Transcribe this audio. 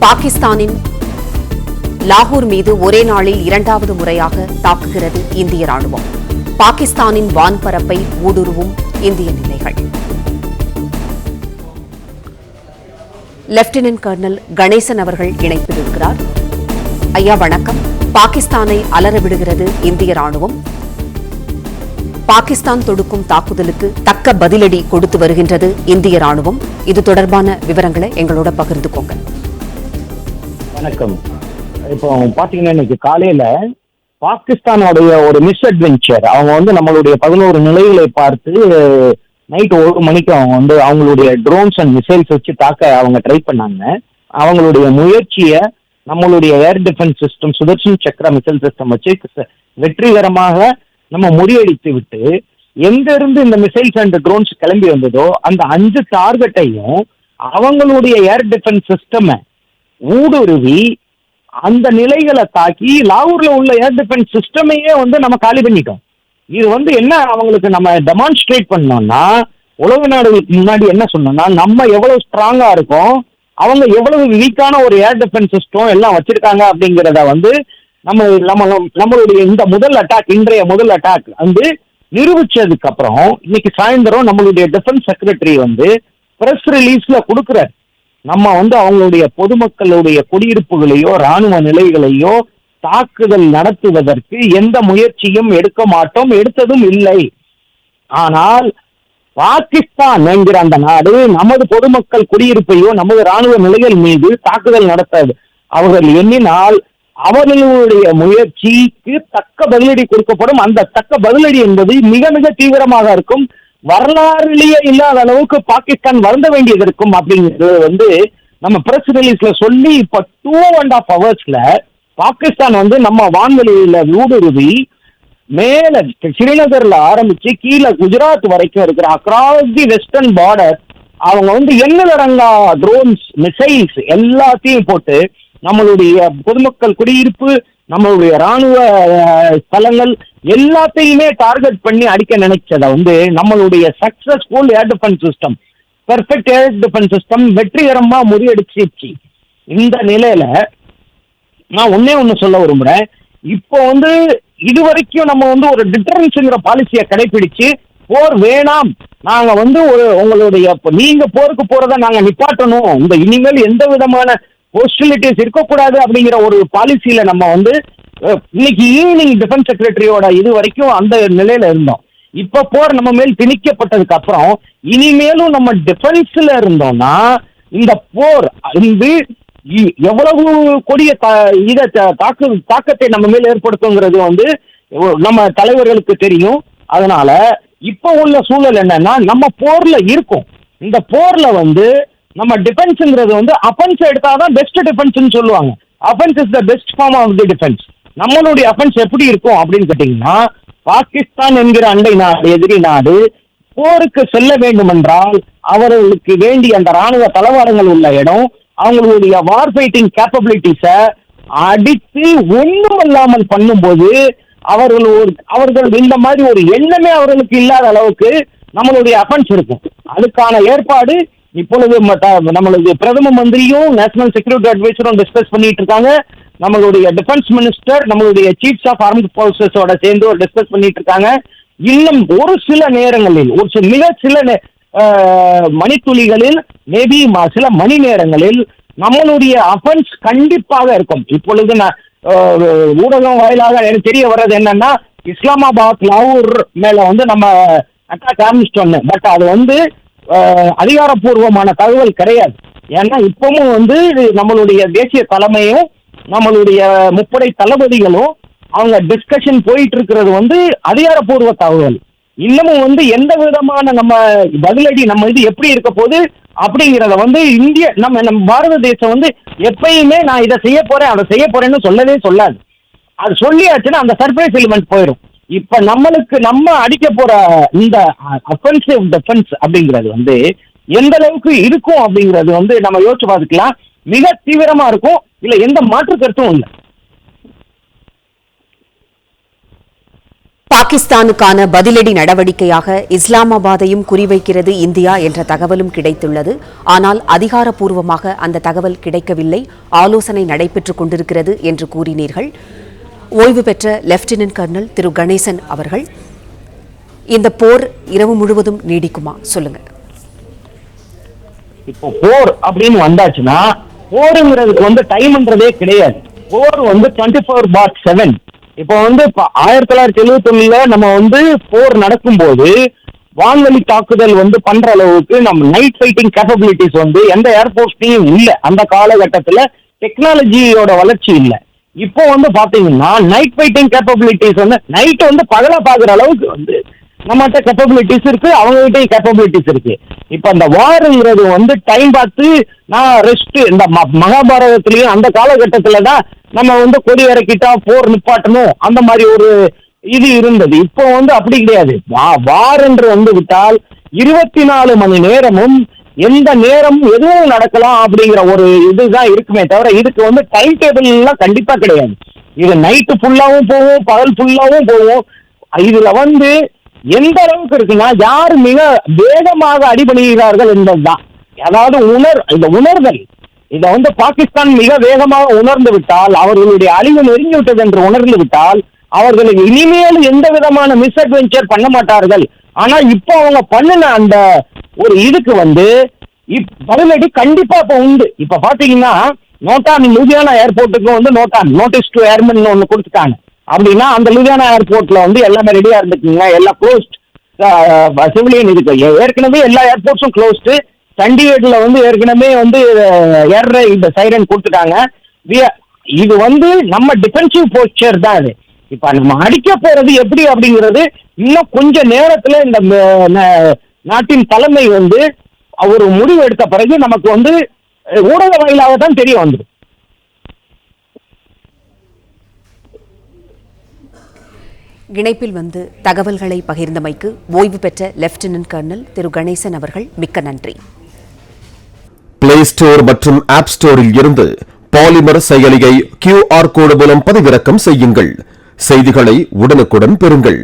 பாகிஸ்தானின் லாகூர் மீது ஒரே நாளில் இரண்டாவது முறையாக தாக்குகிறது இந்திய ராணுவம். பாகிஸ்தானின் வான்பரப்பை ஊடுருவும் இந்திய நிலைகள். லெப்டினன்ட் கர்னல் கணேசன் அவர்கள் இணைப்பில் இருக்கிறார். ஐயா வணக்கம். பாகிஸ்தானை அலறவிடுகிறது இந்திய ராணுவம். பாகிஸ்தான் தொடுக்கும் தாக்குதலுக்கு தக்க பதிலடி கொடுத்து வருகின்றது இந்திய ராணுவம். இது தொடர்பான விவரங்களை எங்களோட பகிர்ந்துக்கோங்க. வணக்கம். இப்போ பாத்தீங்கன்னா இன்னைக்கு காலையில பாகிஸ்தானுடைய ஒரு மிஸ் அட்வென்ச்சர், அவங்க நம்மளுடைய 11 நிலைகளை பார்த்து நைட் 1 மணிக்கு அவங்க அவங்களுடைய ட்ரோன்ஸ் அண்ட் மிசைல்ஸ் வச்சு தாக்க அவங்க ட்ரை பண்ணாங்க. அவங்களுடைய முயற்சியை நம்மளுடைய air defence system Sudarshan Chakra missile system வச்சு வெற்றிகரமாக நம்ம முறியடித்து விட்டு, எங்க இருந்து இந்த மிசைல்ஸ் அண்ட் ட்ரோன்ஸ் கிளம்பி வந்ததோ அந்த 5 டார்கெட்டையும் அவங்களுடைய ஏர் டிஃபென்ஸ் சிஸ்டம் ஊடுருவி அந்த நிலைகளை தாக்கி லாகூர்ல உள்ள ஏர் டிஃபென்ஸ் சிஸ்டமையே நம்ம காலி பண்ணிட்டோம். இது என்ன அவங்களுக்கு நம்ம டெமான்ஸ்ட்ரேட் பண்ணோம்னா, உலக நாடுகளுக்கு முன்னாடி என்ன சொன்னோம்னா, நம்ம எவ்வளவு ஸ்ட்ராங்கா இருக்கோம், அவங்க எவ்வளவு வீக்கான ஒரு ஏர் டிஃபென்ஸ் சிஸ்டம் எல்லாம் வச்சிருக்காங்க அப்படிங்கிறத நம்மளுடைய இந்த முதல் அட்டாக், இன்றைய முதல் அட்டாக் நிரூபிச்சதுக்கு அப்புறம் இன்னைக்கு சாயந்தரம் நம்மளுடைய டிஃபென்ஸ் செக்ரட்டரி பிரஸ் ரிலீஸ்ல கொடுக்குறார். நம்ம அவங்களுடைய பொதுமக்களுடைய குடியிருப்புகளையோ ராணுவ நிலைகளையோ தாக்குதல் நடத்துவதற்கு எந்த முயற்சியும் எடுக்க மாட்டோம், எடுத்ததும் இல்லை. ஆனால் பாகிஸ்தான் என்கிற அந்த நாடு நமது பொதுமக்கள் குடியிருப்பையோ நமது ராணுவ நிலைகள் மீது தாக்குதல் நடத்த அவர்கள் எண்ணினால் அவர்களுடைய முயற்சிக்கு தக்க பதிலடி கொடுக்கப்படும். அந்த தக்க பதிலடி என்பது மிக மிக தீவிரமாக இருக்கும். வரலாறுலேயே இல்லாத அளவுக்கு பாகிஸ்தான் வருந்த வேண்டியது இருக்கும் அப்படிங்கிறது நம்ம பிரஸ் ரிலீஸ்ல சொல்லி இப்ப 2.5 ஹவர்ஸ்ல பாகிஸ்தான் நம்ம வான்வெளியில ஊடுருவி மேல ஸ்ரீநகர்ல ஆரம்பிச்சு கீழே குஜராத் வரைக்கும் இருக்கிற அக்ராஸ் தி வெஸ்டர்ன் பார்டர் அவங்க எண்ணிலடங்கா ட்ரோன்ஸ் மிசைல்ஸ் எல்லாத்தையும் போட்டு நம்மளுடைய பொதுமக்கள் குடியிருப்பு நம்மளுடைய ராணுவ ஸ்தலங்கள் எல்லாத்தையுமே டார்கெட் பண்ணி அடிக்க நினைச்சதை நம்மளுடைய சக்சஸ்ஃபுல் ஏர் டிஃபென்ஸ் சிஸ்டம், பெர்ஃபெக்ட் ஏர் டிஃபென்ஸ் சிஸ்டம் வெற்றிகரமா முறியடிச்சிருச்சு. இந்த நிலையில நான் ஒண்ணு சொல்ல விரும்புறேன். இப்போ இது வரைக்கும் நம்ம ஒரு டிட்டரன்ஸ்ங்கிற பாலிசியை கடைபிடிச்சு போர் வேணாம், நாங்க உங்களுடைய நீங்க போருக்கு போறதை நாங்க நிப்பாட்டணும், இந்த இனிமேல் எந்த விதமான ஹாஸ்டிலிட்டிஸ் இருக்கக்கூடாது அப்படிங்கிற ஒரு பாலிசியில நம்ம இன்னைக்கு ஈவினிங் டிஃபென்ஸ் செக்ரட்டரியோட இது வரைக்கும் அந்த நிலையில இருந்தோம். இப்ப போர் நம்ம மேல் திணிக்கப்பட்டதுக்கு அப்புறம் இனிமேலும் நம்ம டிஃபென்ஸ்ல இருந்தோம்னா இந்த போர் எவ்வளவு கொடிய தாக்கத்தை நம்ம மேல் ஏற்படுத்துங்கிறது நம்ம தலைவர்களுக்கு தெரியும். அதனால இப்ப உள்ள சூழல் என்னன்னா, நம்ம போர்ல இருக்கோம். இந்த போர்ல நம்ம டிஃபென்ஸ்ங்கிறது அஃபென்ஸ் எடுத்தாதான் பெஸ்ட் டிஃபென்ஸ்னு சொல்லுவாங்க. Offence is the best form of the defence. நம்மளுடைய அஃபென்ஸ் எப்படி இருக்கும் அப்படின்னு கேட்டீங்கன்னா, பாகிஸ்தான் என்கிற அண்டை நாடு, எதிரி நாடு போருக்கு செல்ல வேண்டும் என்றால் அவர்களுக்கு வேண்டிய அந்த ராணுவ தளவாடங்கள் உள்ள இடம், அவங்களுடைய வார் ஃபைட்டிங் கேப்பபிலிட்டிஸ அடித்து ஒண்ணும் இல்லாமல் பண்ணும்போது அவர்கள் இந்த மாதிரி ஒரு எண்ணமே அவர்களுக்கு இல்லாத அளவுக்கு நம்மளுடைய அஃபென்ஸ் இருக்கும். அதுக்கான ஏற்பாடு இப்பொழுது நம்மளுடைய பிரதம மந்திரியும் நேஷனல் செக்யூரிட்டி அட்வைசரும் டிஸ்கஸ் பண்ணிட்டு இருக்காங்க. நம்மளுடைய டிஃபென்ஸ் மினிஸ்டர் நம்மளுடைய சீஃப்ஸ் ஆஃப் ஆர்ம்ட் போர்சஸோட சேர்ந்து ஒரு டிஸ்கஸ் பண்ணிட்டு இருக்காங்க. இன்னும் ஒரு சில நேரங்களில் மிக சில மணித்துளிகளில் மேபி சில மணி நேரங்களில் நம்மளுடைய அஃபென்ஸ் கண்டிப்பாக இருக்கும். இப்பொழுது ஊடகம் வாயிலாக எனக்கு தெரிய வர்றது என்னன்னா, இஸ்லாமாபாத் லாகூர் மேல நம்ம அட்டாக் ஆரம்பிச்சிட்டோம். பட் அது அதிகாரப்பூர்வமான தகவல் கிடையாது. ஏன்னா இப்பவும் நம்மளுடைய தேசிய தலைமையும் நம்மளுடைய முப்படை தளபதிகளும் அவங்க டிஸ்கஷன் போயிட்டு இருக்கிறது அதிகாரப்பூர்வ தகவல். இன்னமும் எந்த விதமான நம்ம பதிலடி நம்ம இது எப்படி இருக்க போகுது அப்படிங்கிறத இந்திய நம்ம பாரத தேசம் எப்பயுமே நான் இதை செய்ய போறேன் அதை செய்ய போறேன்னு சொல்லவே சொல்லாது. அது சொல்லியாச்சுன்னா அந்த சர்ப்ரைஸ் எலிமெண்ட் போயிடும். இப்ப நம்ம அடிக்க போற இந்த அஃபென்சிவ் டிஃபென்ஸ் அப்படிங்கிறது எந்த அளவுக்கு இருக்கும் அப்படிங்கிறது நம்ம யோசிச்சு பார்த்துக்கலாம். மிக தீவிரமா இருக்கும், இல்ல எந்த மாற்று கருத்தும் இல்லை. பாகிஸ்தானுக்கான பதிலடி நடவடிக்கையாக இஸ்லாமாபாத்தையும் குறிவைக்கிறது இந்தியா என்ற தகவலும் கிடைத்துள்ளது. ஆனால் அதிகாரப்பூர்வமாக அந்த தகவல் கிடைக்கவில்லை, ஆலோசனை நடைபெற்றுக் கொண்டிருக்கிறது என்று கூறினீர்கள். ஓய்வு பெற்ற லெப்டினன்ட் கர்னல் திரு கணேசன் அவர்கள், இந்த போர் இரவு முழுவதும் நீடிக்குமா? சொல்லுங்க. இப்போ போர் அப்படின்னு வந்தாச்சுன்னா போருங்கிறதுக்கு வந்து டைம்ன்றதே கிடையாது. போர் வந்து 24/7. இப்போ வந்து 1971 நம்ம வந்து போர் நடக்கும்போது வான்வெளி தாக்குதல் வந்து பண்ற அளவுக்கு நம்ம நைட் ஃபைட்டிங் கேப்பபிலிட்டிஸ் வந்து எந்த ஏர்போர்ட்ஸ்லயும் இல்ல. அந்த காலகட்டத்துல டெக்னாலஜியோட வளர்ச்சி இல்ல. இப்போ வந்து பாத்தீங்கன்னா நைட் ஃபைட்டிங் கேப்பபிலிட்டிஸ் வந்து நைட் வந்து பகலா பாக்குற அளவுக்கு வந்து நம்மகிட்ட கேப்பபிலிட்டிஸ் இருக்கு, அவங்க கிட்டயும் கேப்பபிலிட்டிஸ் இருக்கு. இப்ப அந்த வாருங்கிறது வந்து டைம் பார்த்து நான் ரெஸ்ட் இந்த மகாபாரதத்திலயும் அந்த காலகட்டத்துலதான் நம்ம வந்து கொடி இறக்கிட்டா போர் நிப்பாட்டணும் அந்த மாதிரி ஒரு இது இருந்தது. இப்போ வந்து அப்படி கிடையாது. வார் என்று வந்து விட்டால் 24 மணி நேரமும் எந்த நேரமும் எதுவும் நடக்கலாம் அப்படிங்கிற ஒரு இதுதான் இருக்குமே தவிர இதுக்கு வந்து டைம் டேபிள் எல்லாம் கண்டிப்பா கிடையாது. இது நைட்டு ஃபுல்லாவும் போகும், பகல் ஃபுல்லாவும் போகும். இதுல வந்து எந்த அளவுக்கு இருக்குன்னா யார் மிக வேகமாக அடிபடுகிறார்கள் என்பதுதான். அதாவது இந்த உணர்தல் இதை வந்து பாகிஸ்தான் மிக வேகமாக உணர்ந்து விட்டால், அவர்களுடைய அழிவு நெருங்கி விட்டது என்று உணர்ந்து விட்டால் அவர்களுக்கு இனிமேல் எந்த விதமான மிஸ் அட்வென்ச்சர் பண்ண மாட்டார்கள். ஆனா இப்போ அவங்க பண்ணின அந்த ஒரு இதுக்கு வந்து பதிலடி கண்டிப்பா இப்ப உண்டு. இப்ப பாத்தீங்கன்னா நோட்டான் லூதியானா ஏர்போர்ட்டுக்கு வந்து நோட்டீஸ் டு ஏர்மன் ஒன்னு கொடுத்துட்டாங்க. அப்படின்னா அந்த லூதியானா ஏர்போர்ட்ல வந்து எல்லாமே ரெடியா இருந்துக்குங்க, எல்லாம் க்ளோஸ்ட் சிவிலியன் இருக்கு. ஏற்கனவே எல்லா ஏர்போர்ட்ஸும் க்ளோஸ்டு. சண்டிகர்ல வந்து ஏற்கனவே வந்து ஏர்ற இந்த சைரன் கொடுத்துட்டாங்க. இது வந்து நம்ம டிஃபென்சிவ் போஸ்டர் தான் இது. இப்ப நம்ம அடிக்க போறது எப்படி அப்படிங்கிறது இன்னும் கொஞ்ச நேரத்துல இந்த நாட்டின் தலைமை வந்து ஒரு முடிவு எடுத்த பிறகு நமக்கு வந்து ஊடக வாயிலாக தான் தெரிய வந்துடும். இணைப்பில் வந்து தகவல்களை பகிர்ந்தமைக்கு ஓய்வு பெற்ற லெப்டினன்ட் கர்னல் திரு கணேசன் அவர்கள் மிக்க நன்றி. பிளே ஸ்டோர் மற்றும் ஆப் ஸ்டோரில் இருந்து பாலிமர் செயலியை QR கோடு மூலம் பதிவிறக்கம் செய்யுங்கள். செய்திகளை உடனுக்குடன் பெறுங்கள்.